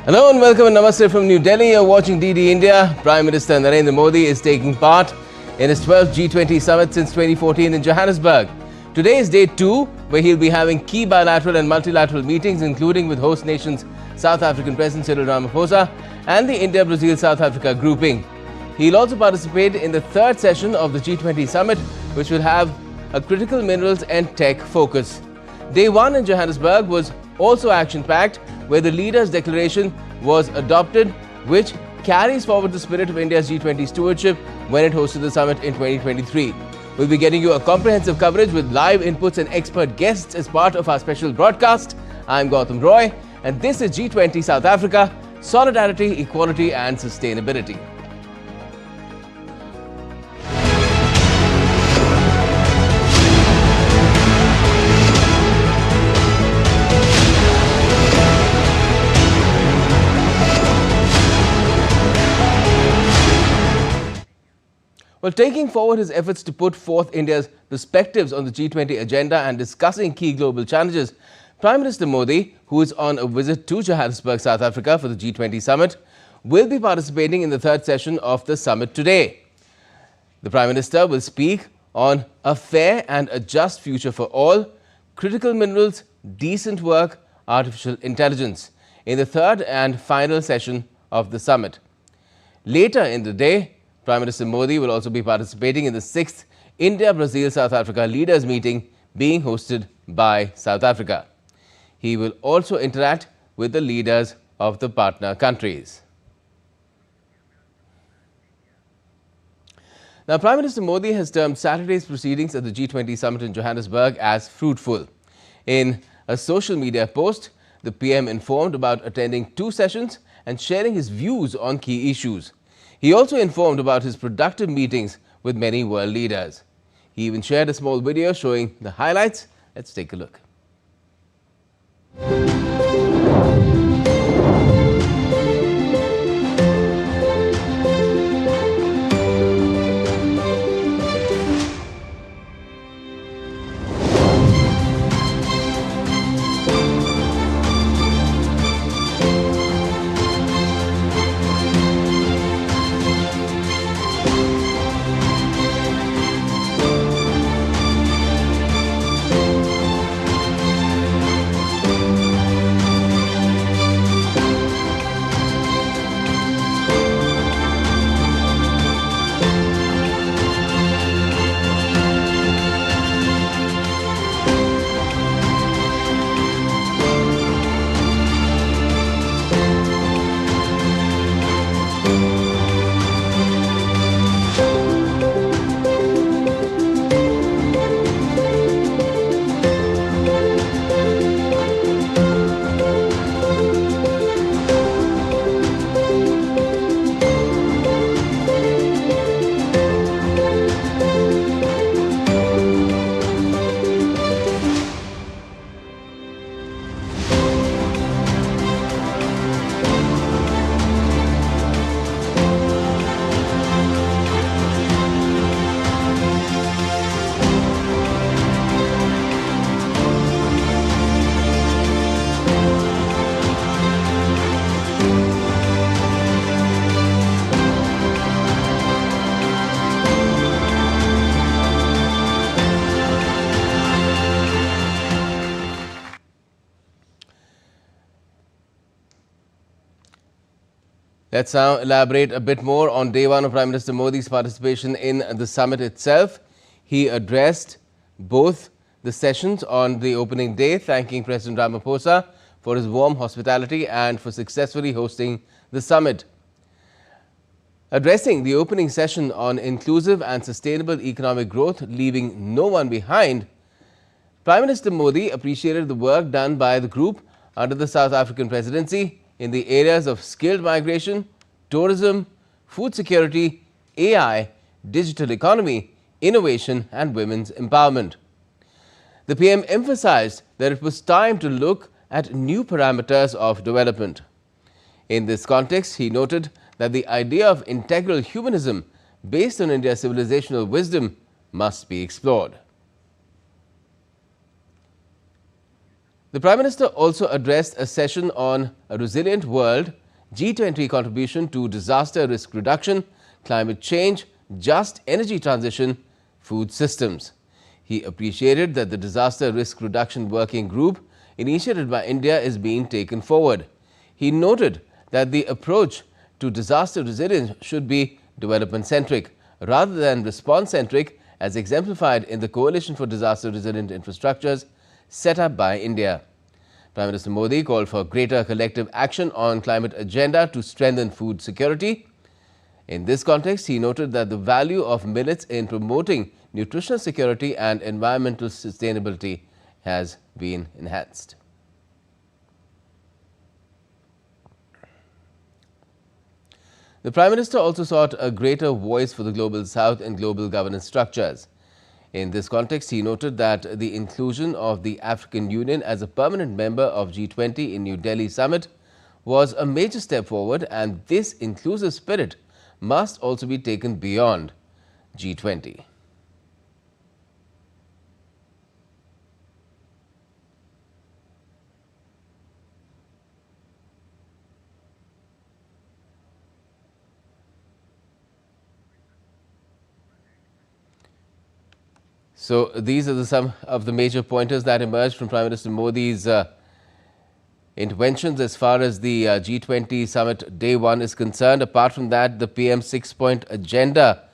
Hello and welcome and namaste from New Delhi. You're watching DD India. Prime Minister Narendra Modi is taking part in his 12th G20 summit since 2014 in Johannesburg. Today is day 2, where he'll be having key bilateral and multilateral meetings, including with host nations South African President Cyril Ramaphosa and the India-Brazil-South Africa grouping. He'll also participate in the third session of the G20 summit, which will have a critical minerals and tech focus. Day 1 in Johannesburg was also action-packed, where the leaders' declaration was adopted, which carries forward the spirit of India's G20 stewardship when it hosted the summit in 2023. We'll be getting you a comprehensive coverage with live inputs and expert guests as part of our special broadcast. I'm Gautam Roy, and this is G20 South Africa: Solidarity, Equality and Sustainability. Well, taking forward his efforts to put forth India's perspectives on the G20 agenda and discussing key global challenges, Prime Minister Modi, who is on a visit to Johannesburg, South Africa for the G20 summit, will be participating in the third session of the summit today. The Prime Minister will speak on a fair and a just future for all, critical minerals, decent work, artificial intelligence in the third and final session of the summit. Later in the day, Prime Minister Modi will also be participating in the 6th India-Brazil-South Africa leaders meeting being hosted by South Africa. He will also interact with the leaders of the partner countries. Now, Prime Minister Modi has termed Saturday's proceedings at the G20 summit in Johannesburg as fruitful. In a social media post, the PM informed about attending 2 sessions and sharing his views on key issues. He also informed about his productive meetings with many world leaders. He even shared a small video showing the highlights. Let's take a look. Let's now elaborate a bit more on day 1 of Prime Minister Modi's participation in the summit itself. He addressed both the sessions on the opening day, thanking President Ramaphosa for his warm hospitality and for successfully hosting the summit. Addressing the opening session on inclusive and sustainable economic growth, leaving no one behind, Prime Minister Modi appreciated the work done by the group under the South African presidency in the areas of skilled migration, tourism, food security, AI, digital economy, innovation and women's empowerment. The PM emphasized that it was time to look at new parameters of development. In this context, he noted that the idea of integral humanism based on India's civilizational wisdom must be explored. The Prime Minister also addressed a session on a resilient world, G20 contribution to disaster risk reduction, climate change, just energy transition, food systems. He appreciated that the disaster risk reduction working group initiated by India is being taken forward. He noted that the approach to disaster resilience should be development-centric rather than response-centric, as exemplified in the Coalition for Disaster Resilient Infrastructures set up by India. Prime Minister Modi called for greater collective action on climate agenda to strengthen food security. In this context, he noted that the value of millets in promoting nutritional security and environmental sustainability has been enhanced. The Prime Minister also sought a greater voice for the Global South in global governance structures. In this context, he noted that the inclusion of the African Union as a permanent member of G20 in New Delhi summit was a major step forward, and this inclusive spirit must also be taken beyond G20. So these are some of the major pointers that emerged from Prime Minister Modi's interventions as far as the G20 summit day one is concerned. Apart from that, the PM 6-point agenda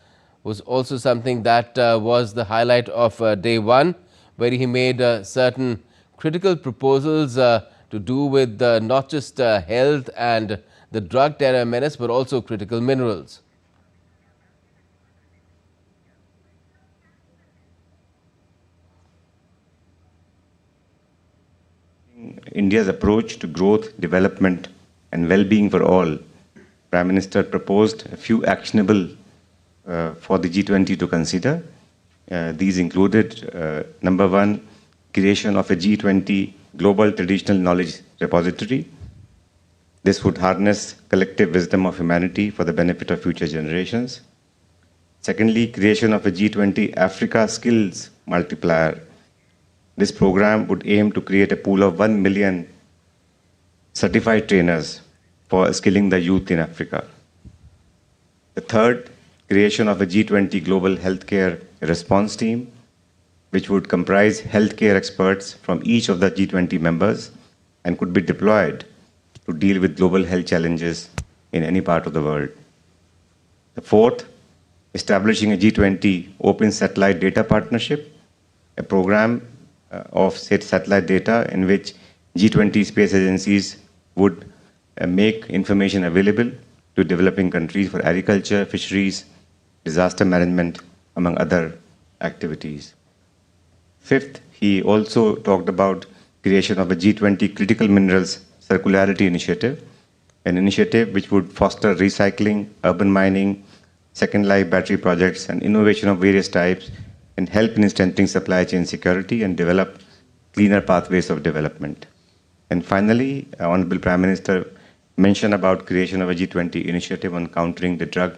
was also something that was the highlight of day one, where he made certain critical proposals to do with not just health and the drug terror menace, but also critical minerals. India's approach to growth, development and well-being for all, Prime Minister proposed a few actionable for the G20 to consider. These included, number one, creation of a G20 Global Traditional Knowledge Repository. This would harness collective wisdom of humanity for the benefit of future generations. Secondly, creation of a G20 Africa Skills Multiplier. This program would aim to create a pool of 1 million certified trainers for skilling the youth in Africa. The third, creation of a G20 Global Healthcare Response Team, which would comprise healthcare experts from each of the G20 members and could be deployed to deal with global health challenges in any part of the world. The fourth, establishing a G20 Open Satellite Data Partnership, a program of satellite data in which G20 space agencies would make information available to developing countries for agriculture, fisheries, disaster management, among other activities. Fifth, he also talked about creation of a G20 Critical Minerals Circularity Initiative, an initiative which would foster recycling, urban mining, second life battery projects, and innovation of various types, and help in strengthening supply chain security and develop cleaner pathways of development. And finally, Honorable Prime Minister mentioned about creation of a G20 initiative on countering the drug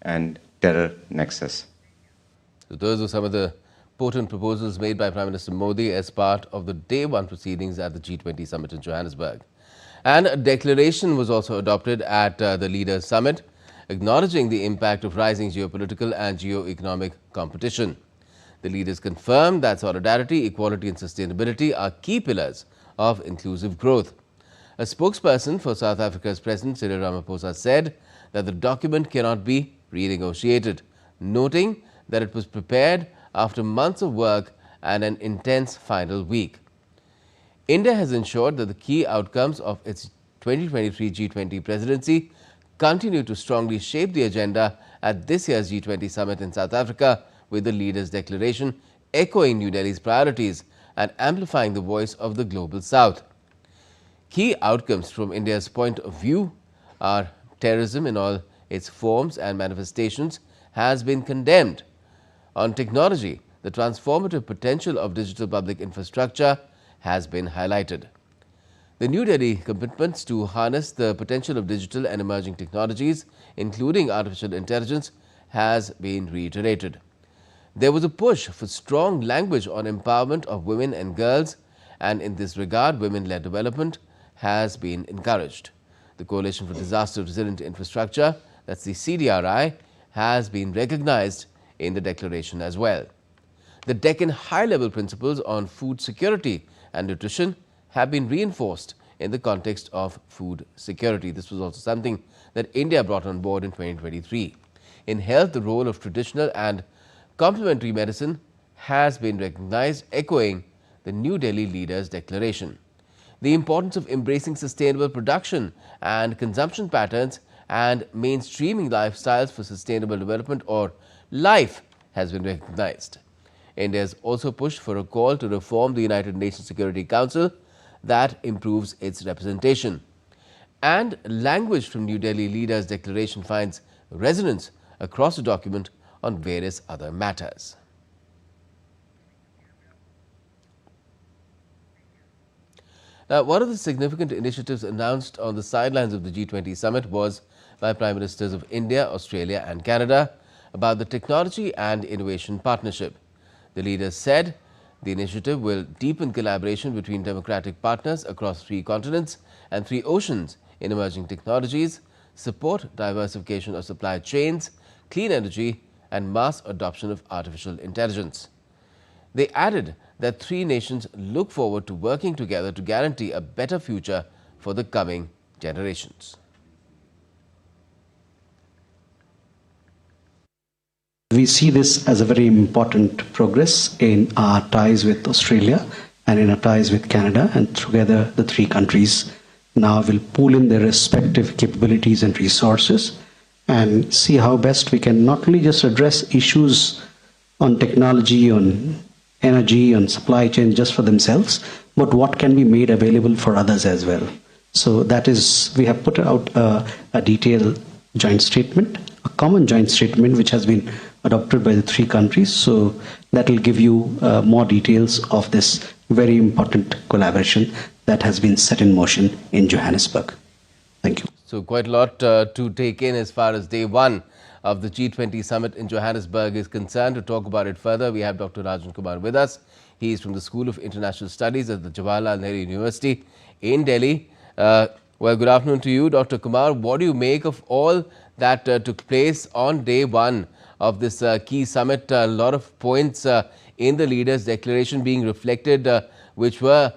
and terror nexus. So those are some of the potent proposals made by Prime Minister Modi as part of the day one proceedings at the G20 summit in Johannesburg. And a declaration was also adopted at the Leaders Summit, acknowledging the impact of rising geopolitical and geo-economic competition. The leaders confirmed that solidarity, equality and sustainability are key pillars of inclusive growth. A spokesperson for South Africa's President Cyril Ramaphosa said that the document cannot be renegotiated, noting that it was prepared after months of work and an intense final week. India has ensured that the key outcomes of its 2023 G20 presidency continue to strongly shape the agenda at this year's G20 summit in South Africa, with the leaders' declaration echoing New Delhi's priorities and amplifying the voice of the Global South. Key outcomes from India's point of view are terrorism in all its forms and manifestations has been condemned. On technology, the transformative potential of digital public infrastructure has been highlighted. The New Delhi commitments to harness the potential of digital and emerging technologies, including artificial intelligence, has been reiterated. There was a push for strong language on empowerment of women and girls and in this regard, women-led development has been encouraged. The Coalition for Disaster Resilient Infrastructure, that's the CDRI, has been recognized in the declaration as well. The Deccan high-level principles on food security and nutrition have been reinforced in the context of food security. This was also something that India brought on board in 2023. In health, the role of traditional and complementary medicine has been recognized, echoing the New Delhi leaders' declaration. The importance of embracing sustainable production and consumption patterns and mainstreaming lifestyles for sustainable development, or LIFE, has been recognized. India has also pushed for a call to reform the United Nations Security Council that improves its representation. And language from New Delhi leaders' declaration finds resonance across the document on various other matters. Now, one of the significant initiatives announced on the sidelines of the G20 summit was by Prime Ministers of India, Australia and Canada about the Technology and Innovation Partnership. The leaders said the initiative will deepen collaboration between democratic partners across 3 continents and 3 oceans in emerging technologies, support diversification of supply chains, clean energy and mass adoption of artificial intelligence. They added that 3 nations look forward to working together to guarantee a better future for the coming generations. We see this as a very important progress in our ties with Australia and in our ties with Canada, and together the 3 countries now will pool in their respective capabilities and resources and see how best we can not only just address issues on technology, on energy, on supply chain just for themselves, but what can be made available for others as well. So that is, we have put out a detailed joint statement, a common joint statement which has been adopted by the 3 countries. So that will give you more details of this very important collaboration that has been set in motion in Johannesburg. Thank you. So quite a lot to take in as far as day 1 of the G20 summit in Johannesburg is concerned. To talk about it further, we have Dr. Rajan Kumar with us. He is from the School of International Studies at the Jawaharlal Nehru University in Delhi. Well, good afternoon to you, Dr. Kumar. What do you make of all that took place on day 1 of this key summit? A lot of points in the leaders' declaration being reflected, which were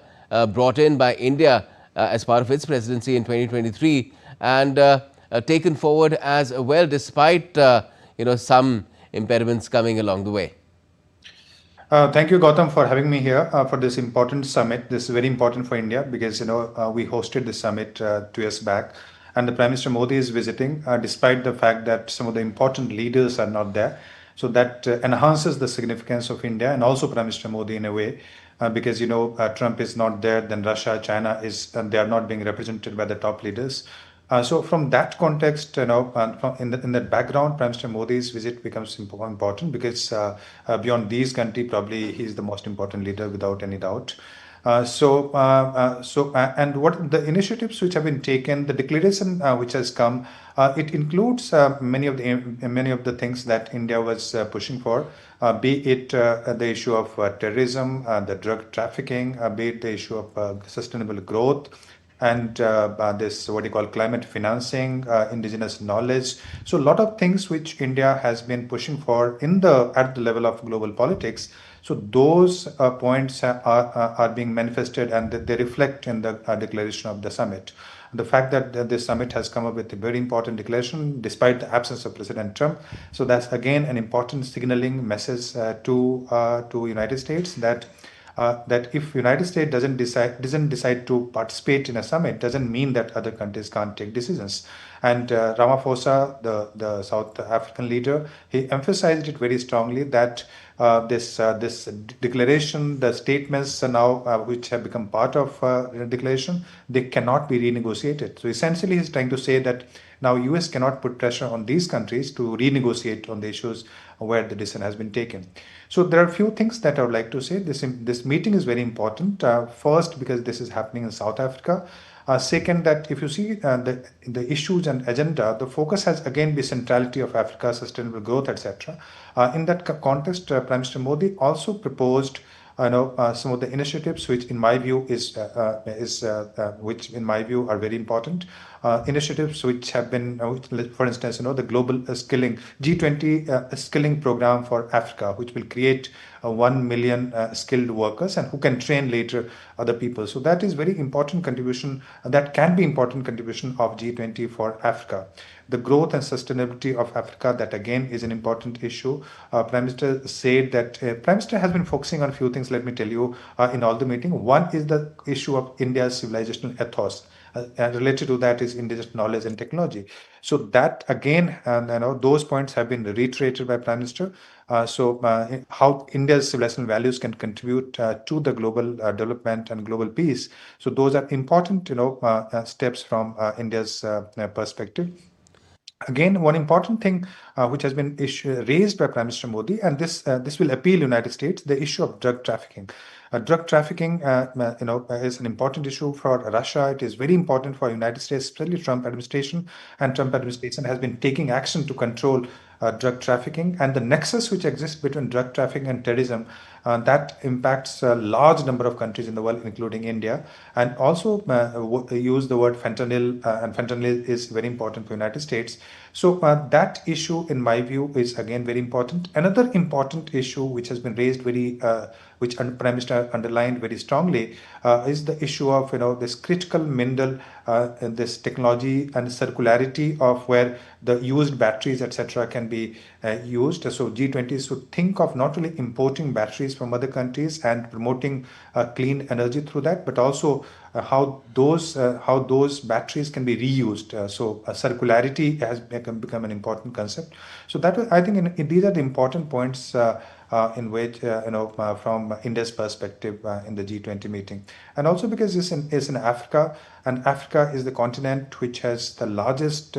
brought in by India as part of its presidency in 2023 and taken forward as well, despite some impediments coming along the way. Thank you, Gautam, for having me here for this important summit. This is very important for India because we hosted this summit 2 years back, and the Prime Minister Modi is visiting, despite the fact that some of the important leaders are not there. So that enhances the significance of India and also Prime Minister Modi in a way, because Trump is not there, then Russia, China they are not being represented by the top leaders. So from that context, in that background, Prime Minister Modi's visit becomes important because beyond these countries, probably he's the most important leader without any doubt. And what the initiatives which have been taken, the declaration which has come, it includes many of the things that India was pushing for, be it the issue of terrorism, the drug trafficking, be it the issue of sustainable growth, and this what you call climate financing, indigenous knowledge. So a lot of things which India has been pushing for at the level of global politics. So those points are being manifested and they reflect in the declaration of the summit. The fact that this summit has come up with a very important declaration despite the absence of President Trump. So that's again an important signaling message to United States that if United States doesn't decide to participate in a summit, doesn't mean that other countries can't take decisions. And Ramaphosa, the South African leader, he emphasized it very strongly that this declaration, the statements now which have become part of the declaration, they cannot be renegotiated. So essentially, he's trying to say that now US cannot put pressure on these countries to renegotiate on the issues where the decision has been taken. So there are a few things that I would like to say. This meeting is very important. First, because this is happening in South Africa. Second, that if you see the issues and agenda, the focus has again been centrality of Africa, sustainable growth, etc. In that context, Prime Minister Modi also proposed some of the initiatives which in my view which in my view are very important. Initiatives which have been, for instance, the global skilling G20 skilling program for Africa, which will create 1 million skilled workers and who can train later other people. So that is very important contribution. That can be important contribution of G20 for Africa. The growth and sustainability of Africa, that again is an important issue. Prime Minister said that Prime Minister has been focusing on a few things, let me tell you, in all the meeting. One is the issue of India's civilizational ethos. And related to that is indigenous knowledge and technology. So that again, those points have been reiterated by Prime Minister. How India's civilizational values can contribute to the global development and global peace. So those are important, steps from India's perspective. Again, one important thing which has been raised by Prime Minister Modi, and this will appeal United States, the issue of drug trafficking. Drug trafficking, is an important issue for Russia. It is very important for United States, especially Trump administration. And Trump administration has been taking action to control drug trafficking, and the nexus which exists between drug trafficking and terrorism that impacts a large number of countries in the world, including India. And also use the word fentanyl, and fentanyl is very important for United States. So that issue, in my view, is again very important. Another important issue which has been raised which Prime Minister underlined very strongly, is the issue of this critical mineral, this technology and circularity of where the used batteries, etc., can be used. So G20 should think of not only importing batteries from other countries and promoting clean energy through that, but also how those batteries can be reused. So circularity has become an important concept. So that I think these are the important points in which from India's perspective in the G20 meeting, and also because it's in Africa, and Africa is the continent which has the largest,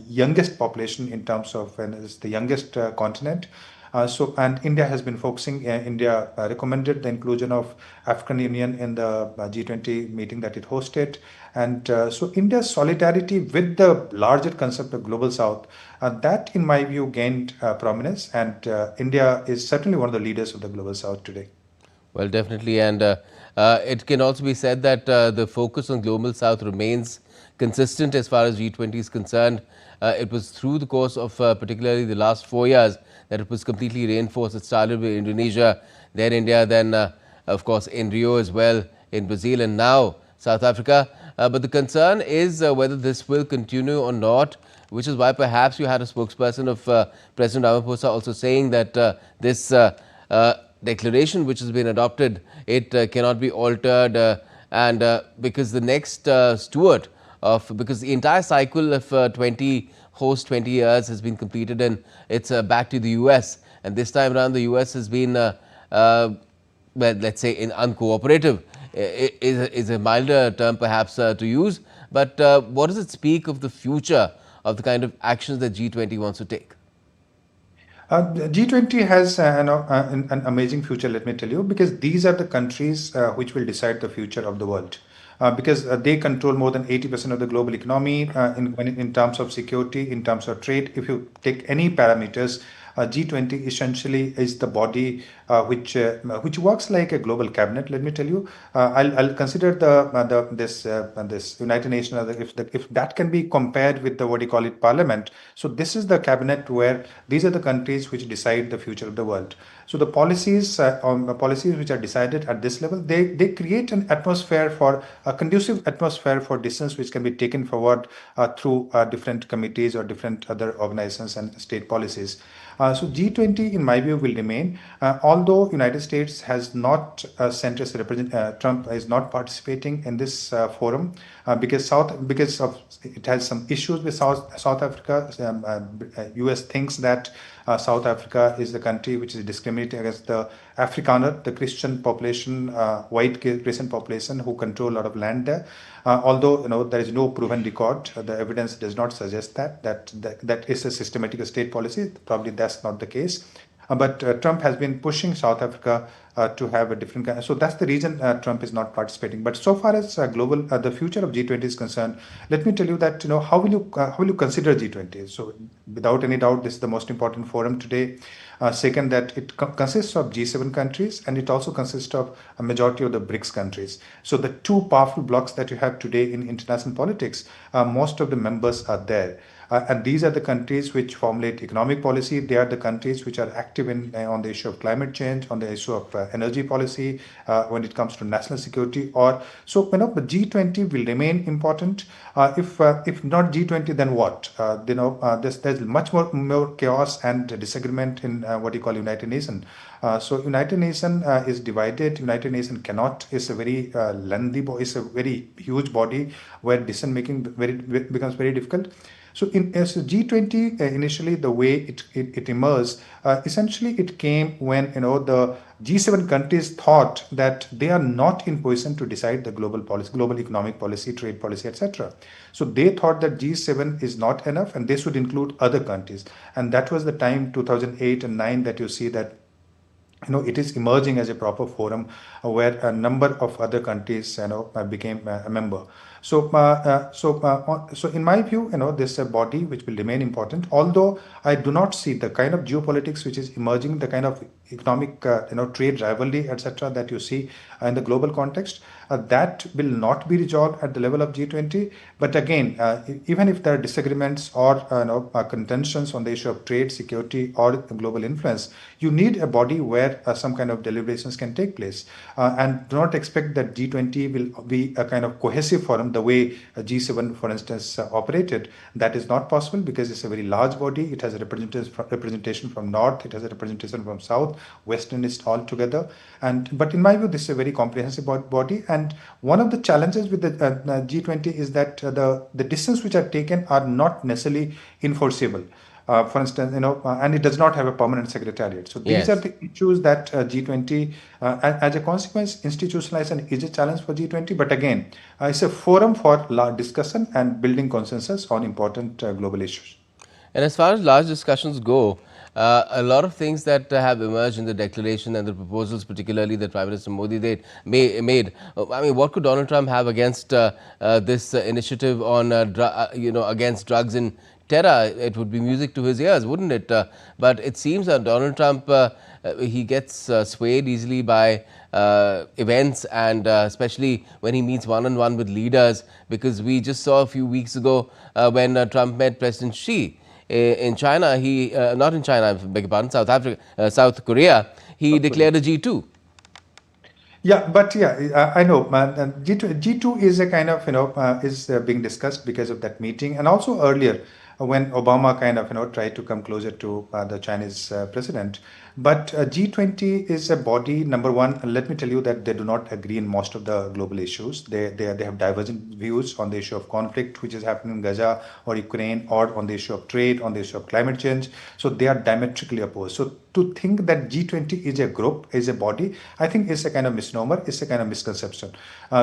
youngest population in terms of, and is the youngest continent. And India has been focusing. India recommended the inclusion of African Union in the G20 meeting that it hosted, and so India's solidarity with the larger concept of global South, that in my view gained prominence, and India is certainly one of the leaders of the global South today. Well, definitely, and it can also be said that the focus on global South remains consistent as far as G20 is concerned. It was through the course of particularly the last 4 years that it was completely reinforced. It started with Indonesia, then India, then of course in Rio as well, in Brazil, and now South Africa. But the concern is whether this will continue or not, which is why perhaps you had a spokesperson of President Ramaphosa also saying that this declaration which has been adopted, it cannot be altered, and because the next steward because the entire cycle of 20 years has been completed, and it's back to the US, and this time around the US has been well, let's say uncooperative is a milder term perhaps to use, but what does it speak of the future of the kind of actions that G20 wants to take? G20 has an amazing future, let me tell you, because these are the countries which will decide the future of the world. Because they control more than 80% of the global economy in terms of security, in terms of trade. If you take any parameters, G20 essentially is the body which works like a global cabinet. Let me tell you, I'll consider this United Nations if that can be compared with the what do you call it parliament. So this is the cabinet where these are the countries which decide the future of the world. So the policies which are decided at this level, they create an atmosphere for a conducive atmosphere for decisions which can be taken forward through different committees or different other organizations and state policies. So G20, in my view, will remain, although United States has not sent its representative. Trump is not participating in this forum because of it has some issues with South Africa. US thinks that South Africa is the country which is discriminating against the Afrikaner, the Christian population, white Christian population who control a lot of land there. Although there is no proven record, the evidence does not suggest that is a systematic state policy. Probably that's not the case. But Trump has been pushing South Africa to have a different kind. So that's the reason Trump is not participating. But so far as the future of G20 is concerned, let me tell you that how will you consider G20? So without any doubt, this is the most important forum today. Second, that it consists of G7 countries, and it also consists of a majority of the BRICS countries. So the two powerful blocs that you have today in international politics, most of the members are there. And these are the countries which formulate economic policy. They are the countries which are active on the issue of climate change, on the issue of energy policy, when it comes to national security. The G20 will remain important. If not G20, then what? There's much more chaos and disagreement in what you call United Nations. So United Nations is divided. United Nations is a very lengthy, is a very huge body where decision making becomes very difficult. So as G20 initially, the way it emerged, essentially it came when the G7 countries thought that they are not in position to decide the global policy, global economic policy, trade policy, etc. So they thought that G7 is not enough, and they should include other countries. And that was the time 2008 and 9 that you see that it is emerging as a proper forum where a number of other countries became a member. So in my view, this is a body which will remain important. Although I do not see the kind of geopolitics which is emerging, the kind of economic, trade rivalry, etc., that you see in the global context, that will not be resolved at the level of G20. But again, even if there are disagreements or contentions on the issue of trade, security, or global influence, you need a body where some kind of deliberations can take place. And do not expect that G20 will be a kind of cohesive forum the way G7, for instance, operated. That is not possible because it's a very large body. It has a representation from North, it has a representation from South, West and East all together. But in my view, this is a very comprehensive body. And one of the challenges with the G20 is that the decisions which are taken are not necessarily enforceable. For instance, and it does not have a permanent secretariat. So these are the issues that G20, as a consequence, institutionalization is a challenge for G20. But again, it's a forum for large discussion and building consensus on important global issues. And as far as large discussions go, a lot of things that have emerged in the declaration and the proposals, particularly that Prime Minister Modi made. I mean, what could Donald Trump have against this initiative on, against drugs and terror? It would be music to his ears, wouldn't it? But it seems that Donald Trump, he gets swayed easily by events, and especially when he meets one-on-one with leaders, because we just saw a few weeks ago when Trump met President Xi in China, not in China, I beg your pardon, South Korea, he declared a G2. Yeah, but I know, G2 is a kind of, is being discussed because of that meeting, and also earlier when Obama kind of, tried to come closer to the Chinese president. But G20 is a body, number one, let me tell you that they do not agree in most of the global issues. They have divergent views on the issue of conflict, which is happening in Gaza or Ukraine, or on the issue of trade, on the issue of climate change. So they are diametrically opposed. So to think that G20 is a group, is a body, I think is a kind of misnomer, is a kind of misconception,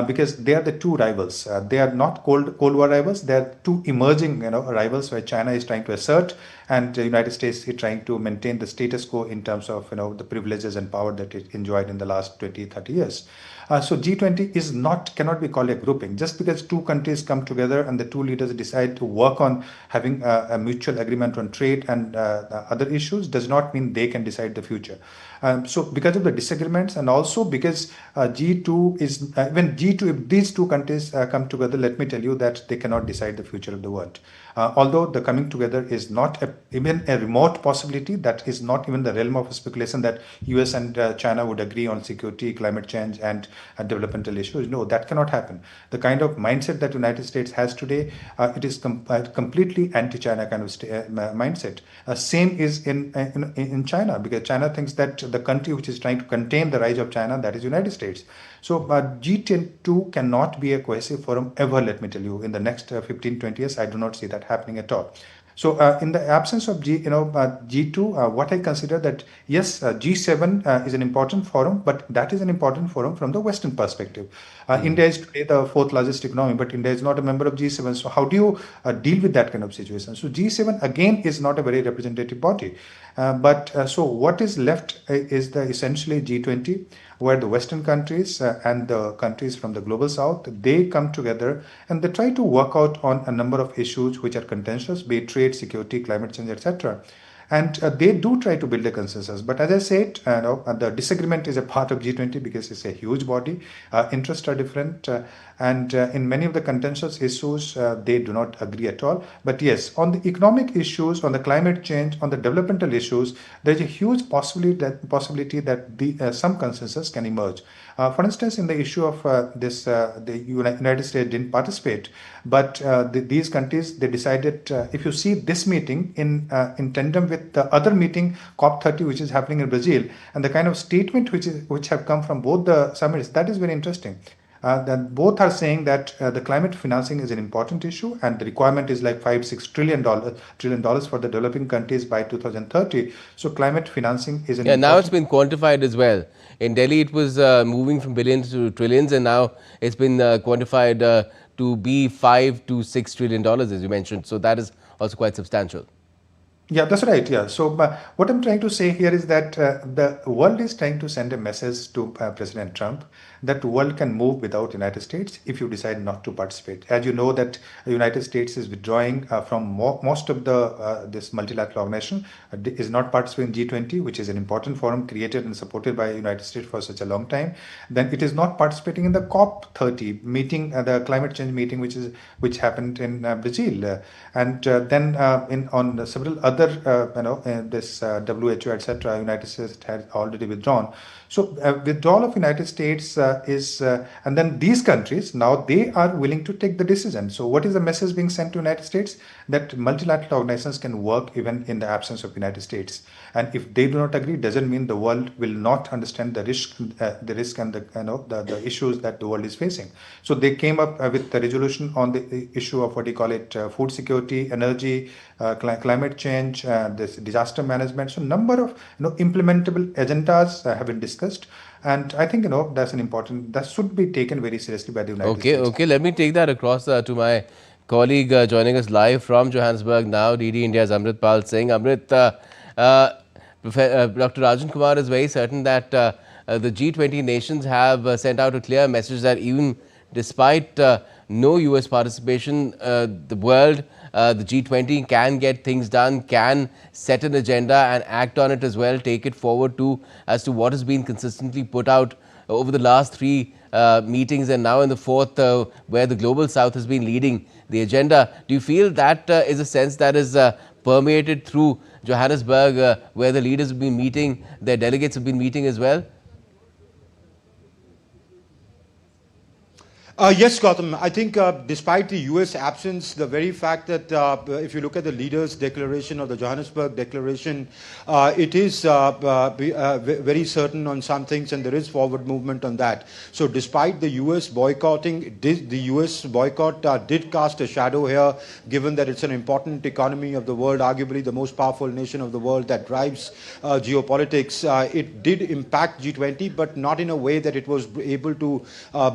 because they are the two rivals. They are not Cold War rivals. They are two emerging, rivals where China is trying to assert, and the United States is trying to maintain the status quo in terms of the privileges and power that it enjoyed in the last 20-30 years. So G20 cannot be called a grouping. Just because two countries come together and the two leaders decide to work on having a mutual agreement on trade and other issues does not mean they can decide the future. So because of the disagreements, and also because G2 is, if these two countries come together, let me tell you that they cannot decide the future of the world. Although the coming together is not even a remote possibility, that is not even the realm of speculation that US and China would agree on security, climate change, and developmental issues. No, that cannot happen. The kind of mindset that United States has today, it is completely anti-China kind of mindset. Same is in China, because China thinks that the country which is trying to contain the rise of China, that is United States. So G2 cannot be a cohesive forum ever, let me tell you. In the next 15-20 years, I do not see that happening at all. So in the absence of G2, what I consider that, yes, G7 is an important forum, but that is an important forum from the Western perspective. India is today the fourth largest economy, but India is not a member of G7. So how do you deal with that kind of situation? So G7 again is not a very representative body. So what is left is the essentially G20, where the Western countries and the countries from the global South, they come together and they try to work out on a number of issues which are contentious, be it trade, security, climate change, etc. And they do try to build a consensus. But as I said, the disagreement is a part of G20 because it's a huge body. Interests are different. And in many of the contentious issues, they do not agree at all. But yes, on the economic issues, on the climate change, on the developmental issues, there's a huge possibility that some consensus can emerge. For instance, in the issue of the United States didn't participate, but these countries, they decided, if you see this meeting in tandem with the other meeting, COP30, which is happening in Brazil, and the kind of statement which have come from both the summits, that is very interesting. That both are saying that the climate financing is an important issue, and the requirement is like $5-6 trillion for the developing countries by 2030. So climate financing is an now it's been quantified as well. In Delhi, it was moving from billions to trillions, and now it's been quantified to be $5-6 trillion, as you mentioned. So that is also quite substantial. Yeah, that's right. Yeah. So what I'm trying to say here is that the world is trying to send a message to President Trump that the world can move without United States if you decide not to participate. As you know, that the United States is withdrawing from most of the this multilateral organization, is not participating in G20, which is an important forum created and supported by the United States for such a long time. Then it is not participating in the COP30 meeting, the climate change meeting, which happened in Brazil, and then on several other this WHO, etc. United States has already withdrawn. So withdrawal of United States and then these countries, now they are willing to take the decision. So what is the message being sent to United States? That multilateral organizations can work even in the absence of United States. And if they do not agree, doesn't mean the world will not understand the risk and the issues that the world is facing. So they came up with the resolution on the issue of what do you call it, food security, energy, climate change, this disaster management. So number of implementable agendas have been discussed, and I think that should be taken very seriously by the United States. Okay. Let me take that across to my colleague joining us live from Johannesburg now, DD India's Amrit Pal Singh. Amrit, Dr. Rajan Kumar is very certain that the G20 nations have sent out a clear message that even despite no US participation, the world, the G20 can get things done, can set an agenda and act on it as well, take it forward too, as to what has been consistently put out over the last 3 meetings and now in the 4th, where the Global South has been leading the agenda. Do you feel that is a sense that is permeated through Johannesburg, where the leaders have been meeting, their delegates have been meeting as well? Yes, Gautam. I think despite the US absence, the very fact that if you look at the leaders' declaration or the Johannesburg declaration, it is very certain on some things and there is forward movement on that. So despite the US boycotting, the US boycott did cast a shadow here, given that it's an important economy of the world, arguably the most powerful nation of the world that drives geopolitics. It did impact G20, but not in a way that it was able to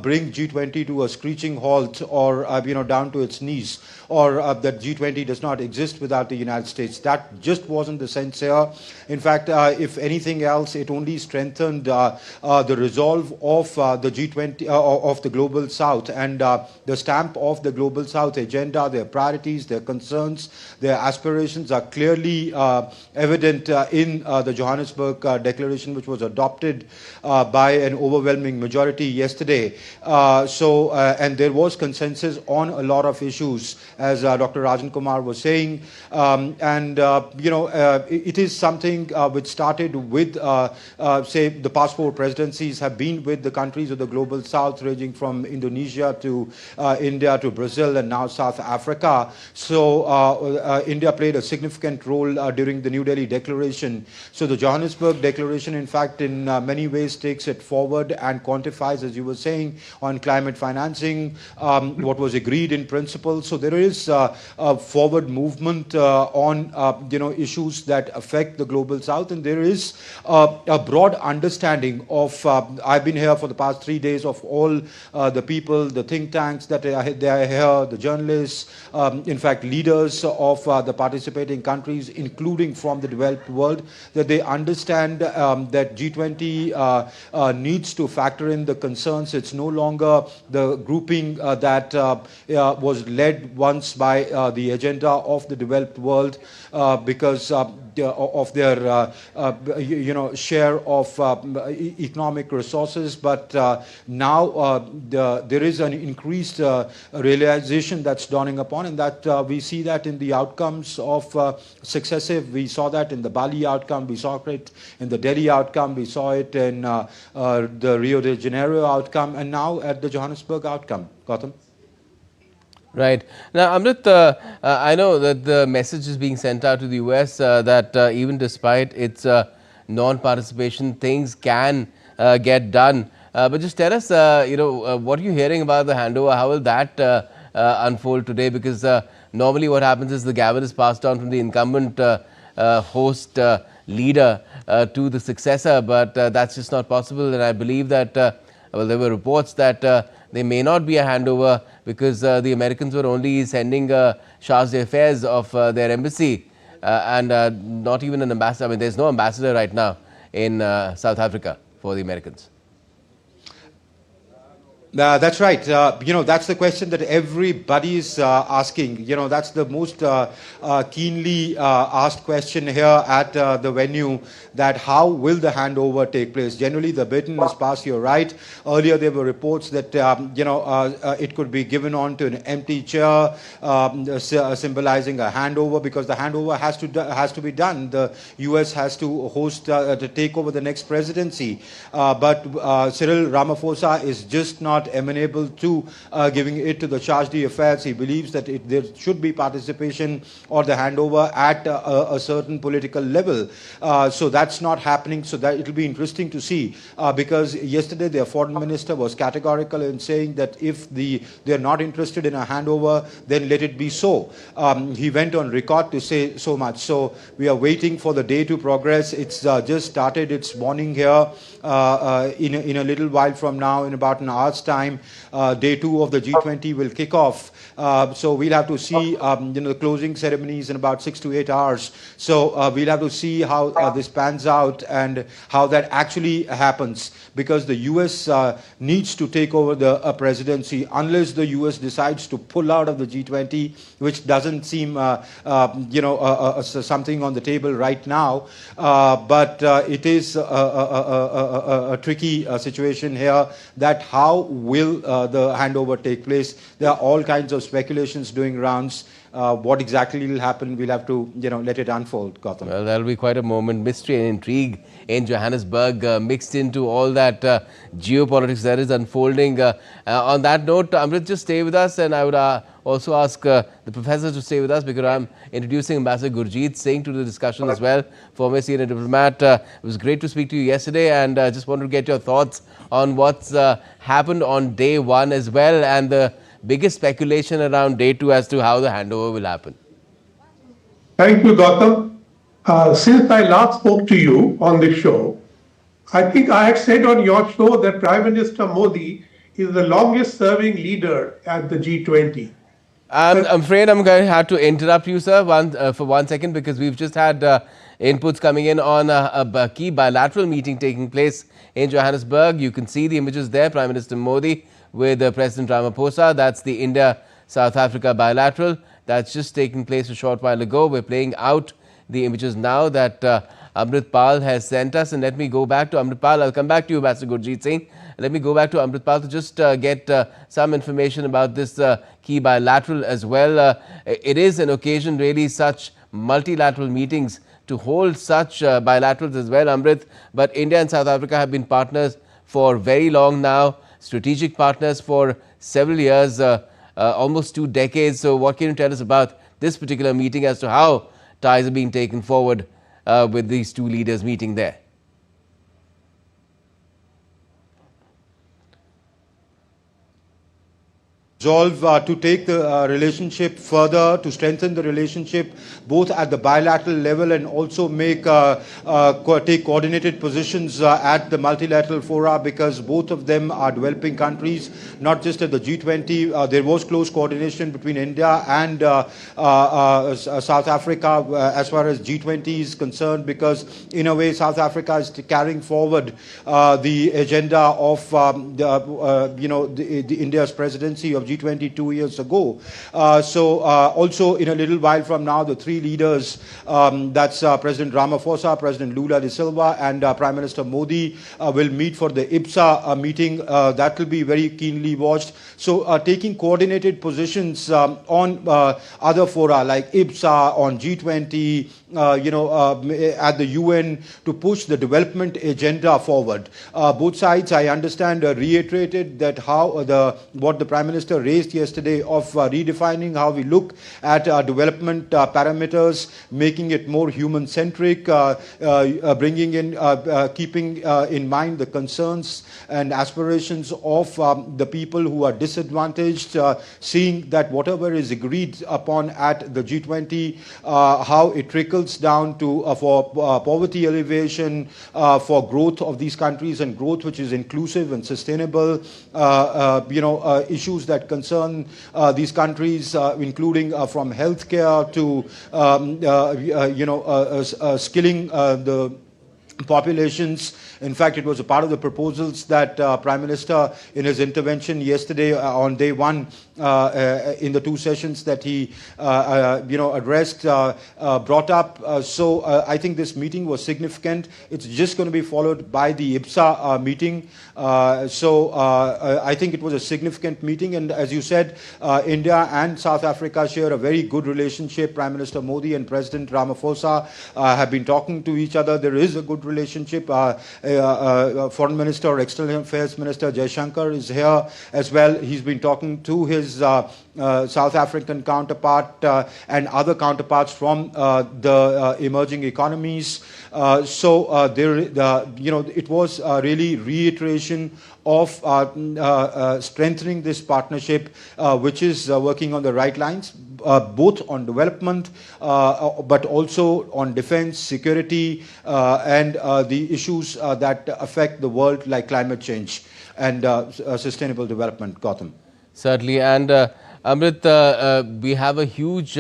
bring G20 to a screeching halt or down to its knees, or that G20 does not exist without the United States. That just wasn't the sense here. In fact, if anything else, it only strengthened the resolve of the G20 of the Global South, and the stamp of the Global South agenda, their priorities, their concerns, their aspirations are clearly evident in the Johannesburg Declaration, which was adopted by an overwhelming majority yesterday. And there was consensus on a lot of issues, as Dr. Rajan Kumar was saying. It is something which started with, say, the past 4 presidencies have been with the countries of the Global South, ranging from Indonesia to India to Brazil and now South Africa. So India played a significant role during the New Delhi Declaration. So the Johannesburg Declaration, in fact, in many ways takes it forward and quantifies, as you were saying, on climate finance financing what was agreed in principle. So there is a forward movement on issues that affect the global south, and there is a broad understanding of I've been here for the past 3 days, of all the people, the think tanks that they are here, the journalists, in fact leaders of the participating countries, including from the developed world, that they understand that G20 needs to factor in the concerns. It's no longer the grouping that was led once by the agenda of the developed world because of their share of economic resources, but now there is an increased realization that's dawning upon, and that we see that in the outcomes of successive. We saw that in the Bali outcome, we saw it in the Delhi outcome, we saw it in the Rio de Janeiro outcome, and now at the Johannesburg outcome. Gautam? Right. Now, Amrit, I know that the message is being sent out to the US that even despite its non-participation, things can get done. But just tell us, what are you hearing about the handover? How will that unfold today? Because normally what happens is the gavel is passed on from the incumbent host leader to the successor, but that's just not possible. And I believe that, well, there were reports that there may not be a handover because the Americans were only sending charge d'affaires of their embassy and not even an ambassador. I mean, there's no ambassador right now in South Africa for the Americans. That's right. That's the question that everybody is asking. That's the most keenly asked question here at the venue, that how will the handover take place? Generally, the baton is passed, you're right. Earlier, there were reports that, it could be given on to an empty chair, symbolizing a handover, because the handover has to be done. The US has to host, to take over the next presidency. But Cyril Ramaphosa is just not amenable to giving it to the charge d'affaires. He believes that there should be participation or the handover at a certain political level. So that's not happening. So that it'll be interesting to see, because yesterday their foreign minister was categorical in saying that if they're not interested in a handover, then let it be so. He went on record to say so much. So we are waiting for the day to progress. It's just started its morning here. In a little while from now, in about an hour's time, day 2 of the G20 will kick off. So we'll have to see the closing ceremonies in about 6 to 8 hours. So we'll have to see how this pans out and how that actually happens, because the US needs to take over the presidency unless the US decides to pull out of the G20, which doesn't seem something on the table right now. But it is a tricky situation here, that how will the handover take place. There are all kinds of speculations doing rounds. What exactly will happen, we'll have to let it unfold, Gautam. Well, that'll be quite a moment. Mystery and intrigue in Johannesburg mixed into all that geopolitics that is unfolding. On that note, Amrit, just stay with us, and I would also ask the professor to stay with us, because I'm introducing Ambassador Gurjeet Singh to the discussion as well, former senior diplomat. It was great to speak to you yesterday, and just wanted to get your thoughts on what's happened on day 1 as well, and the biggest speculation around day 2 as to how the handover will happen. Thank you, Gautam. Since I last spoke to you on this show, I think I had said on your show that Prime Minister Modi is the longest serving leader at the G20. I'm afraid I'm going to have to interrupt you, sir, for 1 second, because we've just had inputs coming in on a key bilateral meeting taking place in Johannesburg. You can see the images there, Prime Minister Modi with President Ramaphosa. That's the India-South Africa bilateral. That's just taken place a short while ago. We're playing out the images now that Amrit Pal has sent us. And let me go back to Amrit Pal. I'll come back to you, Ambassador Gurjeet Singh. Let me go back to Amrit Pal to just get some information about this key bilateral as well. It is an occasion, really, such multilateral meetings to hold such bilaterals as well, Amrit. But India and South Africa have been partners for very long now, strategic partners for several years, almost 2 decades. So what can you tell us about this particular meeting as to how ties are being taken forward with these 2 leaders meeting there? resolve to take the relationship further, to strengthen the relationship both at the bilateral level and also take coordinated positions at the multilateral fora, because both of them are developing countries, not just at the G20. There was close coordination between India and South Africa as far as G20 is concerned, because in a way South Africa is carrying forward the agenda of the India's presidency of G20 2 years ago. Also in a little while from now, the three leaders, that's President Ramaphosa, President Lula da Silva, and Prime Minister Modi will meet for the IPSA meeting. That will be very keenly watched. So taking coordinated positions on other fora like IPSA, on G20, at the UN, to push the development agenda forward. Both sides, I understand, reiterated that what the Prime Minister raised yesterday of redefining how we look at development parameters, making it more human-centric, bringing in, keeping in mind the concerns and aspirations of the people who are disadvantaged, seeing that whatever is agreed upon at the G20, how it trickles down to for poverty alleviation, for growth of these countries, and growth which is inclusive and sustainable, issues that concern these countries, including from healthcare to skilling the populations. In fact, it was a part of the proposals that Prime Minister, in his intervention yesterday on day one, in the two sessions that he addressed, brought up. So I think this meeting was significant. It's just going to be followed by the IPSA meeting. So I think it was a significant meeting, and as you said, India and South Africa share a very good relationship. Prime Minister Modi and President Ramaphosa have been talking to each other. There is a good relationship. Foreign Minister or External Affairs Minister Jaishankar is here as well. He's been talking to his South African counterpart and other counterparts from the emerging economies. It was really reiteration of strengthening this partnership, which is working on the right lines, both on development, but also on defense, security, and the issues that affect the world, like climate change and sustainable development. Gautam. Certainly. And Amrit, we have a huge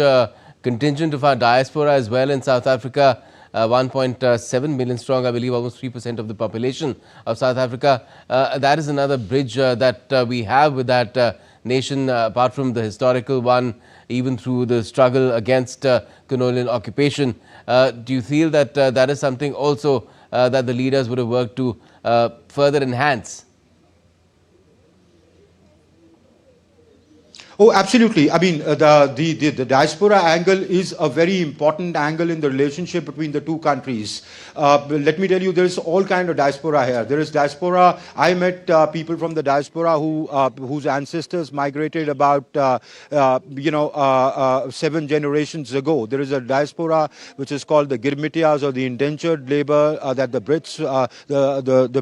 contingent of our diaspora as well in South Africa. 1.7 million strong, I believe, almost 3% of the population of South Africa. That is another bridge that we have with that nation, apart from the historical one, even through the struggle against colonial occupation. Do you feel that that is something also that the leaders would have worked to further enhance? Oh, absolutely. I mean, the diaspora angle is a very important angle in the relationship between the two countries. Let me tell you, there is all kind of diaspora here. There is diaspora. I met people from the diaspora whose ancestors migrated about 7 generations ago. There is a diaspora which is called the Girmitiyas, or the indentured labor that the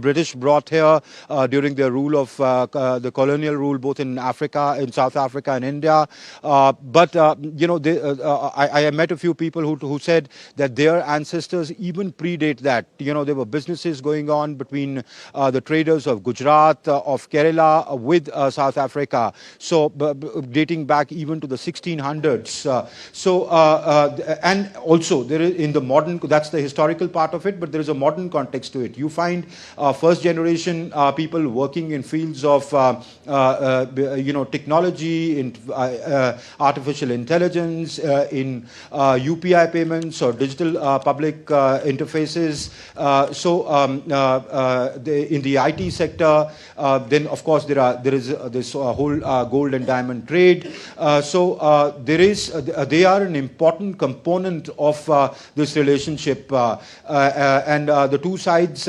British brought here during their rule of the colonial rule, both in Africa, in South Africa and India. I met a few people who said that their ancestors even predate that. There were businesses going on between the traders of Gujarat, of Kerala, with South Africa. So dating back even to the 1600s. And also there is, in the modern, that's the historical part of it, but there is a modern context to it. You find first generation people working in fields of technology, in artificial intelligence, in UPI payments or digital public interfaces. In the IT sector, then of course there is this whole gold and diamond trade. They are an important component of this relationship, and the two sides,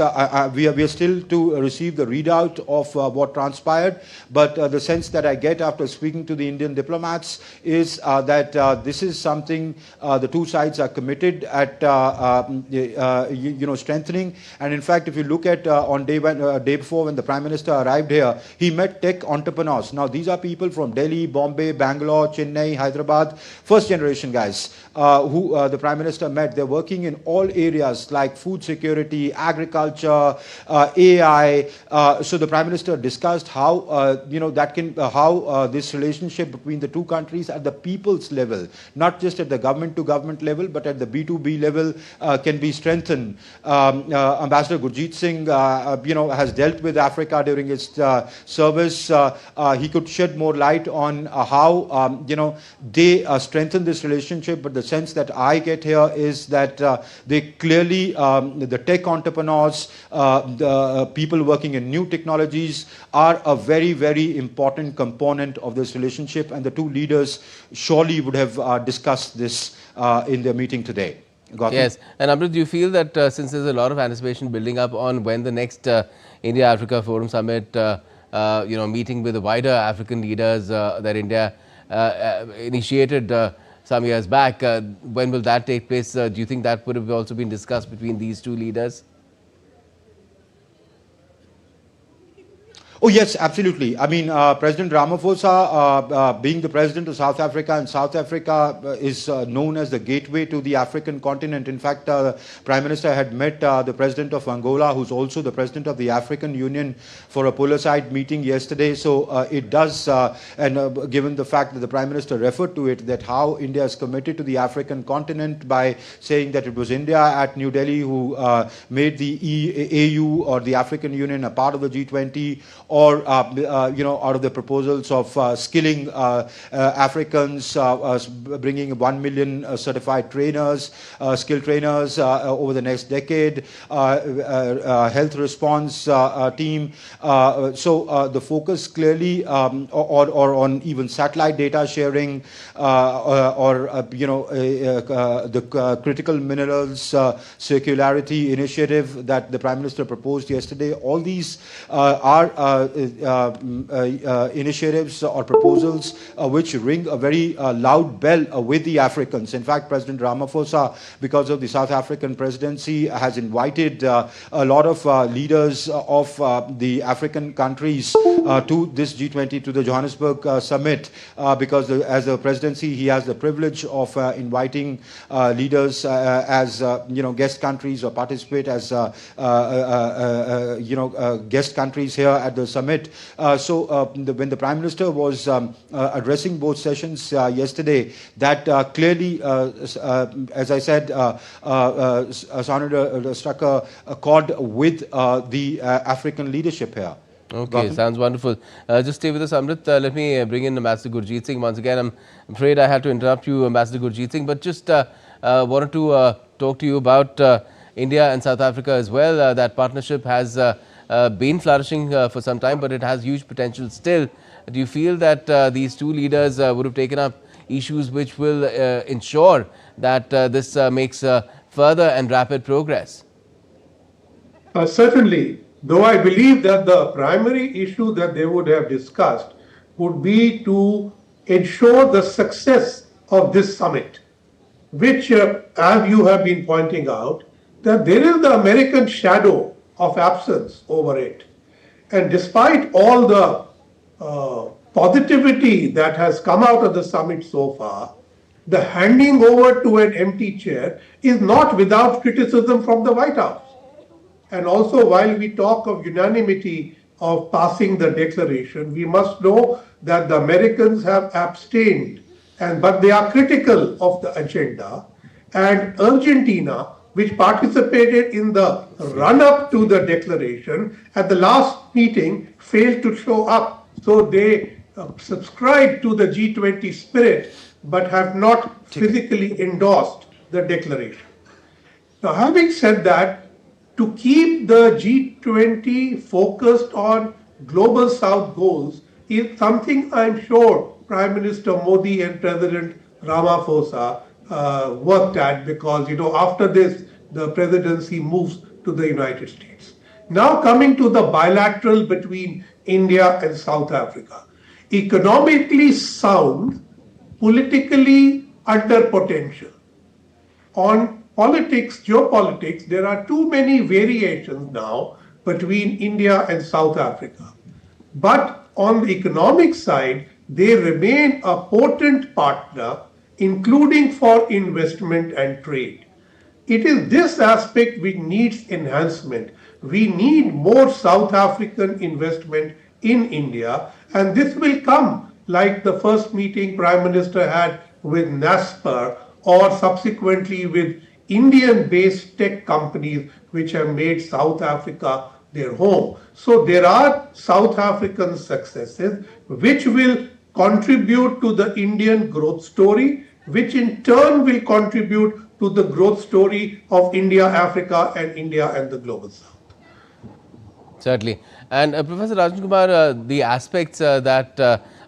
we are still to receive the readout of what transpired, but the sense that I get after speaking to the Indian diplomats is that this is something the two sides are committed at strengthening. And in fact, if you look at on day before when the Prime Minister arrived here, he met tech entrepreneurs. Now these are people from Delhi, Bombay, Bangalore, Chennai, Hyderabad, first generation guys who the Prime Minister met. They're working in all areas like food security, agriculture, AI. So the Prime Minister discussed how this relationship between the two countries at the people's level, not just at the government to government level, but at the B2B level, can be strengthened. Ambassador Gurjeet Singh, has dealt with Africa during his service. He could shed more light on how they strengthen this relationship. But the sense that I get here is that they clearly, the tech entrepreneurs, the people working in new technologies, are a very, very important component of this relationship, and the two leaders surely would have discussed this in their meeting today. Gautam? Yes, and Amrit, do you feel that since there's a lot of anticipation building up on when the next India-Africa Forum Summit, meeting with the wider African leaders that India initiated some years back, when will that take place? Do you think that would have also been discussed between these two leaders? Oh, yes, absolutely. I mean, President Ramaphosa, being the president of South Africa, and South Africa is known as the gateway to the African continent. In fact, the Prime Minister had met the president of Angola, who's also the president of the African Union, for a polar-side meeting yesterday. So it does, given the fact that the Prime Minister referred to it, that how India is committed to the African continent by saying that it was India at New Delhi who made the AU or the African Union a part of the G20, or out of the proposals of skilling Africans, bringing 1 million certified trainers, skilled trainers over the next decade, health response team. So the focus clearly, or on even satellite data sharing, the critical minerals circularity initiative that the Prime Minister proposed yesterday. All these are initiatives or proposals which ring a very loud bell with the Africans. In fact, President Ramaphosa, because of the South African presidency, has invited a lot of leaders of the African countries to this G20, to the Johannesburg summit, because as a presidency, he has the privilege of inviting leaders as guest countries, or participate as guest countries here at the summit. When the Prime Minister was addressing both sessions yesterday, that clearly, as I said, struck a chord with the African leadership here. Okay, Gautam? sounds wonderful. Just stay with us, Amrit. Let me bring in Ambassador Gurjeet Singh once again. I'm afraid I had to interrupt you, Ambassador Gurjeet Singh, but just wanted to talk to you about India and South Africa as well. That partnership has been flourishing for some time, but it has huge potential still. Do you feel that these two leaders would have taken up issues which will ensure that this makes further and rapid progress? Certainly, though I believe that the primary issue that they would have discussed would be to ensure the success of this summit, which, as you have been pointing out, that there is the American shadow of absence over it. And despite all the positivity that has come out of the summit so far, the handing over to an empty chair is not without criticism from the White House. And also, while we talk of unanimity of passing the declaration, we must know that the Americans have abstained, but they are critical of the agenda. And Argentina, which participated in the run-up to the declaration, at the last meeting failed to show up. So they subscribed to the G20 spirit, but have not physically endorsed the declaration. Now, having said that, to keep the G20 focused on global South goals is something I'm sure Prime Minister Modi and President Ramaphosa worked at, because after this the presidency moves to the United States. Now coming to the bilateral between India and South Africa. economically sound, politically under potential. On politics, geopolitics, there are too many variations now between India and South Africa. But on the economic side, they remain a potent partner, including for investment and trade. It is this aspect which needs enhancement. We need more South African investment in India, and this will come like the first meeting Prime Minister had with NASPER or subsequently with Indian-based tech companies which have made South Africa their home. So there are South African successes which will contribute to the Indian growth story, which in turn will contribute to the growth story of India, Africa, and India and the global south. Certainly. And Professor Rajan Kumar, the aspects that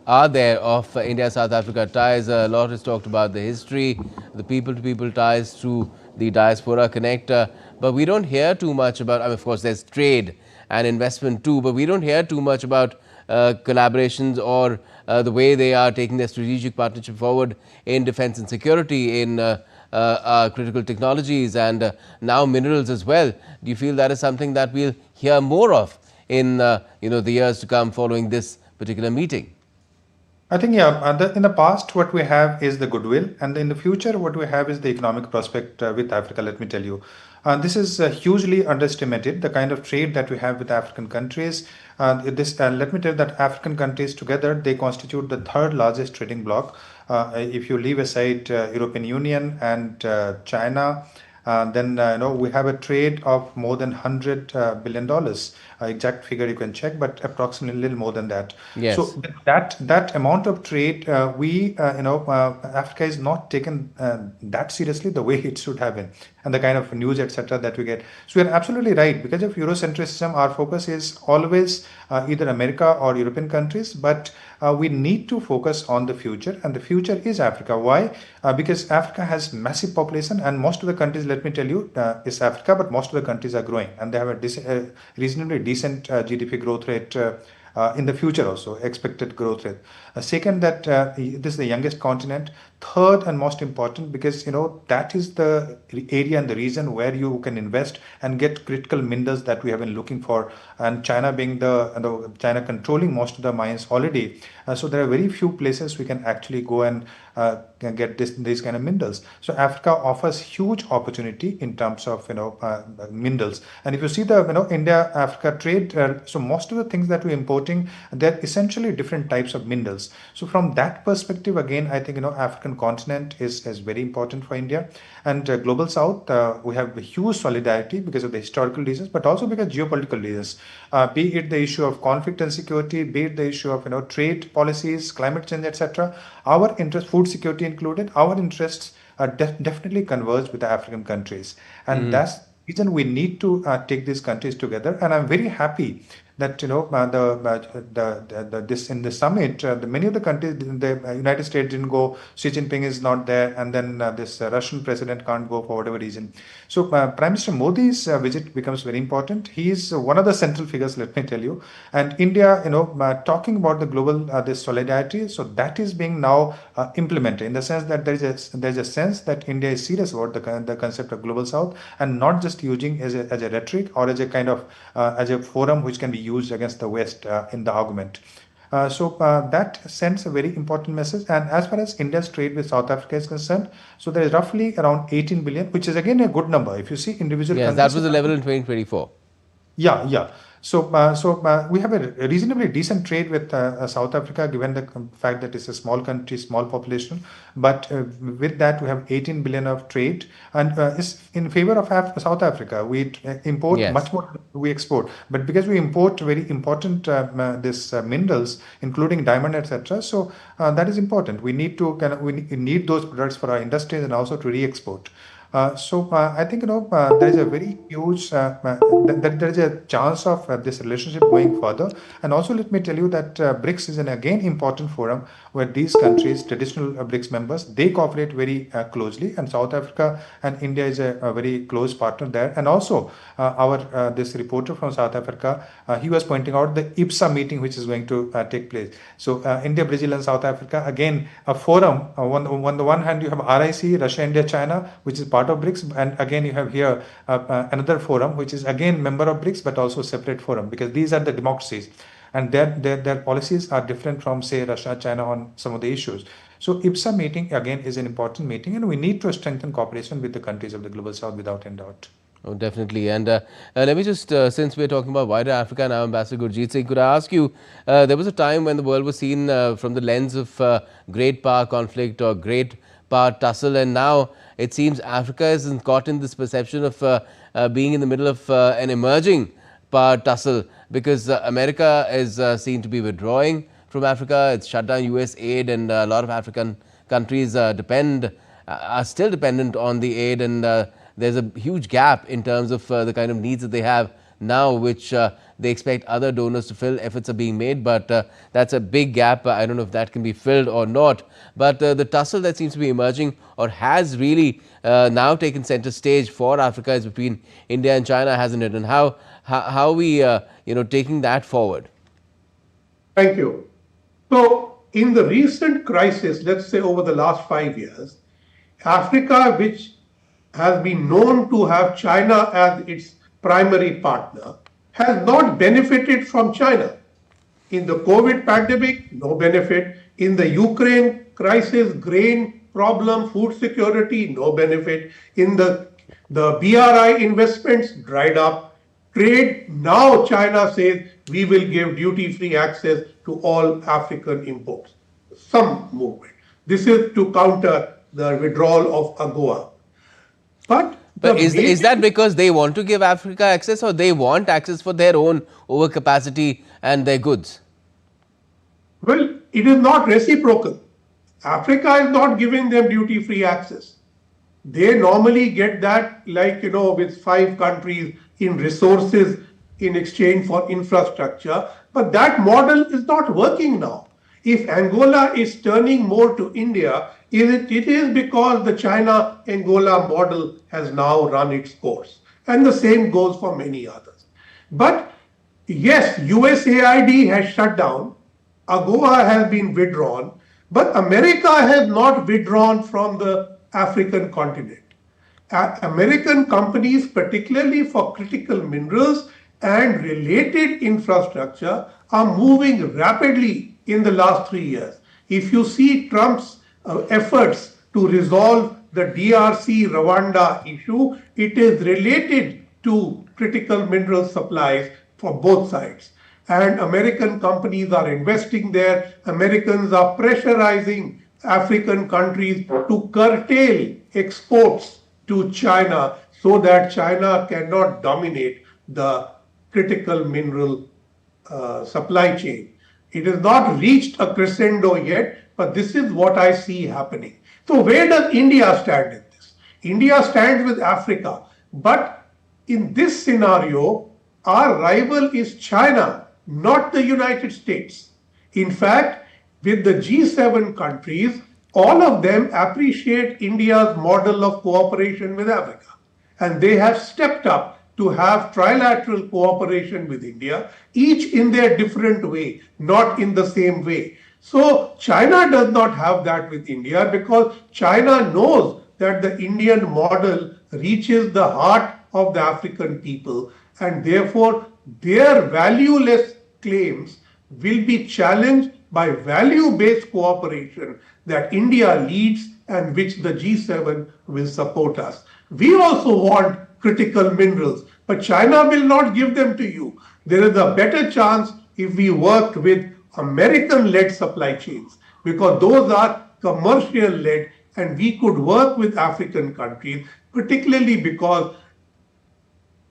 are there of India-South Africa ties, a lot is talked about the history, the people-to-people ties through the diaspora connect, but we don't hear too much about, I mean, of course, there's trade and investment too, but we don't hear too much about collaborations or the way they are taking their strategic partnership forward in defense and security, in critical technologies and now minerals as well. Do you feel that is something that we'll hear more of in the years to come following this particular meeting? I think, yeah, in the past, what we have is the goodwill, and in the future, what we have is the economic prospect with Africa, let me tell you. This is hugely underestimated, the kind of trade that we have with African countries. Let me tell you that African countries together, they constitute the third largest trading bloc. If you leave aside European Union and China, then we have a trade of more than $100 billion. Exact figure you can check, but approximately a little more than that. Yes. So that amount of trade, Africa is not taken that seriously the way it should have been, and the kind of news, etc., that we get. So you're absolutely right. Because of Eurocentrism, our focus is always either America or European countries, but we need to focus on the future, and the future is Africa. Why? Because Africa has massive population, and most of the countries, let me tell you, is Africa, but most of the countries are growing, and they have a reasonably decent GDP growth rate in the future also, expected growth rate. Second, that this is the youngest continent. Third, and most important, because that is the area and the region where you can invest and get critical minerals that we have been looking for, and China being China controlling most of the mines already. So there are very few places we can actually go and get these kind of minerals. So Africa offers huge opportunity in terms of minerals. And if you see the India-Africa trade, so most of the things that we're importing, they're essentially different types of minerals. So from that perspective, again, I think African continent is very important for India. And global south, we have a huge solidarity because of the historical reasons, but also because geopolitical reasons. Be it the issue of conflict and security, be it the issue of trade policies, climate change, etc. Our interest, food security included, our interests definitely converge with the African countries, and that's the reason we need to take these countries together. And I'm very happy that this in the summit, many of the countries, the United States didn't go. Xi Jinping is not there, and then this Russian president can't go for whatever reason. So Prime Minister Modi's visit becomes very important. He is one of the central figures, let me tell you. And India, talking about the global this solidarity, so that is being now implemented in the sense that there's a sense that India is serious about the concept of global south, and not just using as a rhetoric or as a kind of as a forum which can be used against the West in the argument. So that sends a very important message. And as far as India's trade with South Africa is concerned, so there is roughly around 18 billion, which is again a good number. If you see individual countries. Yes, that was the level in 2024. Yeah. So we have a reasonably decent trade with South Africa, given the fact that it's a small country, small population. But with that, we have 18 billion of trade, and it's in favor of South Africa. We import much more than we export, but because we import very important minerals, including diamond, etc. So that is important. We need to we need those products for our industries and also to re-export. I think there is a very huge there is a chance of this relationship going further. And also, let me tell you that BRICS is an again important forum where these countries, traditional BRICS members, they cooperate very closely. And South Africa and India is a very close partner there. And also, our this reporter from South Africa, he was pointing out the IPSA meeting which is going to take place. So India, Brazil, and South Africa, again a forum. On the one hand, you have RIC, Russia, India, China, which is part of BRICS, and again you have here another forum which is again member of BRICS but also separate forum, because these are the democracies and their policies are different from, say, Russia, China on some of the issues. So IPSA meeting again is an important meeting, and we need to strengthen cooperation with the countries of the global south without any doubt. Oh, definitely. And let me just, since we're talking about wider Africa now, Ambassador Gurjeet Singh, could I ask you, there was a time when the world was seen from the lens of great power conflict or great power tussle, and now it seems Africa is caught in this perception of being in the middle of an emerging power tussle, because America is seen to be withdrawing from Africa. It's shut down US aid, and a lot of African countries are still dependent on the aid, and there's a huge gap in terms of the kind of needs that they have now, which they expect other donors to fill. Efforts are being made, but that's a big gap. I don't know if that can be filled or not. But the tussle that seems to be emerging, or has really now taken center stage for Africa, is between India and China, hasn't it? And how are we taking that forward? Thank you. So, in the recent crisis, let's say over the last 5 years, Africa, which has been known to have China as its primary partner, has not benefited from China. In the COVID pandemic, no benefit. In the Ukraine crisis, grain problem, food security, no benefit. In the BRI investments dried up. Trade, now China says we will give duty-free access to all African imports. Some movement. This is to counter the withdrawal of AGOA. But is that because they want to give Africa access, or they want access for their own overcapacity and their goods? Well, it is not reciprocal. Africa is not giving them duty-free access. They normally get that, like, with 5 countries in resources in exchange for infrastructure. But that model is not working now. If Angola is turning more to India, it is because the China-Angola model has now run its course. And the same goes for many others. But yes, USAID has shut down. AGOA has been withdrawn. But America has not withdrawn from the African continent. American companies, particularly for critical minerals and related infrastructure, are moving rapidly in the last 3 years. If you see Trump's efforts to resolve the DRC Rwanda issue, it is related to critical mineral supplies for both sides. And American companies are investing there. Americans are pressurizing African countries to curtail exports to China so that China cannot dominate the critical mineral supply chain. It has not reached a crescendo yet, but this is what I see happening. So where does India stand in this? India stands with Africa, but in this scenario, our rival is China, not the United States. In fact, with the G7 countries, all of them appreciate India's model of cooperation with Africa. And they have stepped up to have trilateral cooperation with India, each in their different way, not in the same way. So China does not have that with India because China knows that the Indian model reaches the heart of the African people, and therefore their valueless claims will be challenged by value-based cooperation that India leads and which the G7 will support us. We also want critical minerals, but China will not give them to you. There is a better chance if we worked with American-led supply chains, because those are commercial-led, and we could work with African countries, particularly because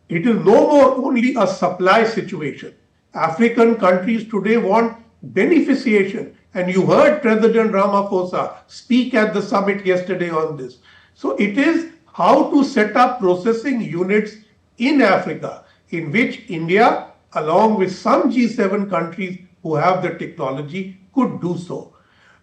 it is no more only a supply situation. African countries today want beneficiation, and you heard President Ramaphosa speak at the summit yesterday on this. So it is how to set up processing units in Africa, in which India, along with some G7 countries who have the technology, could do so.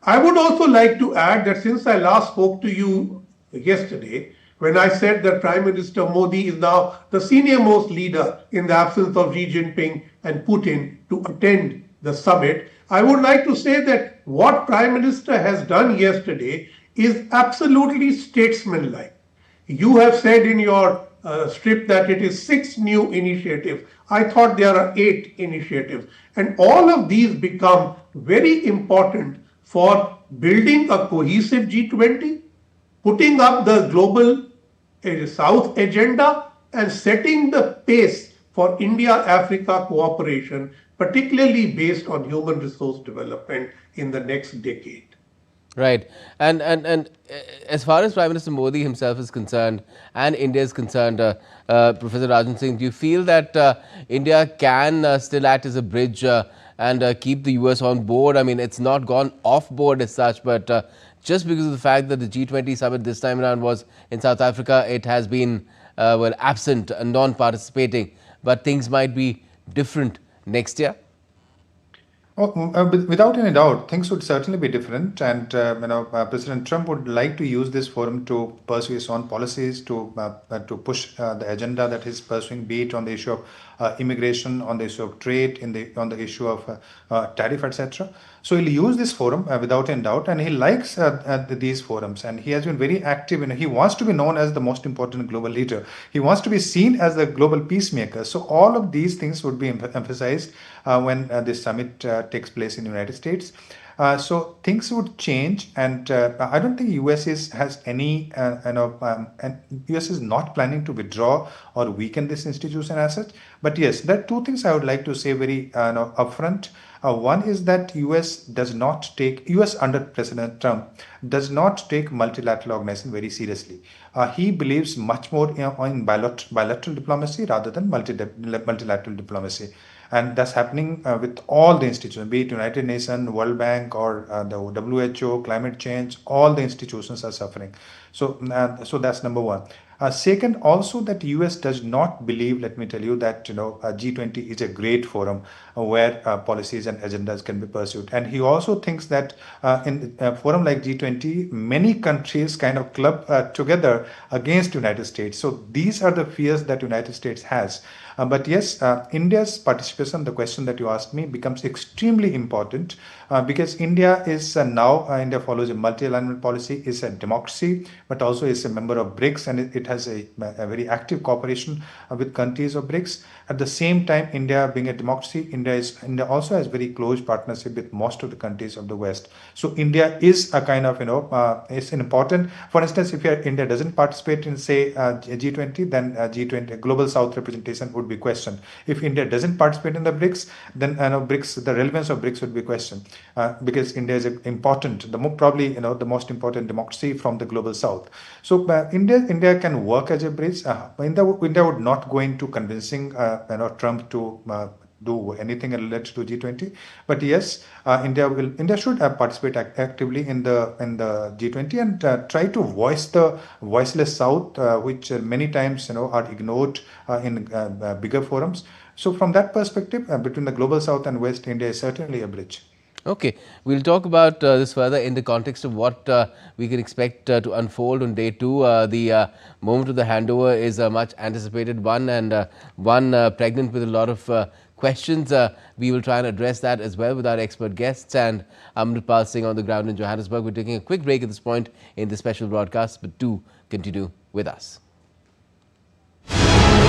I would also like to add that since I last spoke to you yesterday, when I said that Prime Minister Modi is now the senior most leader in the absence of Xi Jinping and Putin to attend the summit, I would like to say that what Prime Minister has done yesterday is absolutely statesmanlike. You have said in your script that it is 6 new initiatives. I thought there are 8 initiatives. And all of these become very important for building a cohesive G20, putting up the global South agenda, and setting the pace for India-Africa cooperation, particularly based on human resource development in the next decade. Right. And as far as Prime Minister Modi himself is concerned and India is concerned, Professor Rajan Singh, do you feel that India can still act as a bridge and keep the US on board? I mean, it's not gone off board as such, but just because of the fact that the G20 summit this time around was in South Africa, it has been, well, absent and non-participating. But things might be different next year? Oh, without any doubt, things would certainly be different, and President Trump would like to use this forum to pursue his own policies, to push the agenda that he's pursuing, be it on the issue of immigration, on the issue of trade, on the issue of tariff, etc. So he'll use this forum without any doubt, and he likes these forums, and he has been very active. He wants to be known as the most important global leader. He wants to be seen as the global peacemaker. So all of these things would be emphasized when this summit takes place in the United States. So things would change, and I don't think US has any, and US is not planning to withdraw or weaken this institution as such. But yes, there are two things I would like to say very upfront. One is that US under President Trump does not take multilateral organization very seriously. He believes much more in bilateral diplomacy rather than multilateral diplomacy. And that's happening with all the institutions, be it United Nations, World Bank, or the WHO, climate change. All the institutions are suffering. So that's number one. Second, also that US does not believe, let me tell you, that G20 is a great forum where policies and agendas can be pursued. And he also thinks that in a forum like G20, many countries kind of club together against United States. So these are the fears that United States has. But yes, India's participation, the question that you asked me, becomes extremely important because India is India follows a multi-alignment policy, is a democracy, but also is a member of BRICS, and it has a very active cooperation with countries of BRICS. At the same time, India being a democracy, India also has very close partnership with most of the countries of the West. So India is a kind of, it's an important, for instance, if India doesn't participate in, say, G20, then G20 Global South representation would be questioned. If India doesn't participate in the BRICS, then BRICS, the relevance of BRICS would be questioned because India is important, probably the most important democracy from the Global South. So India can work as a bridge. India would not go into convincing Trump to do anything related to G20, but yes, India should participate actively in the G20 and try to voice the voiceless South, which many times are ignored in bigger forums. So from that perspective, between the Global South and West, India is certainly a bridge. Okay, we'll talk about this further in the context of what we can expect to unfold on day 2. The moment of the handover is a much anticipated one, and one pregnant with a lot of questions. We will try and address that as well with our expert guests, and Amritpal Singh on the ground in Johannesburg. We're taking a quick break at this point in the special broadcast, but do continue with us.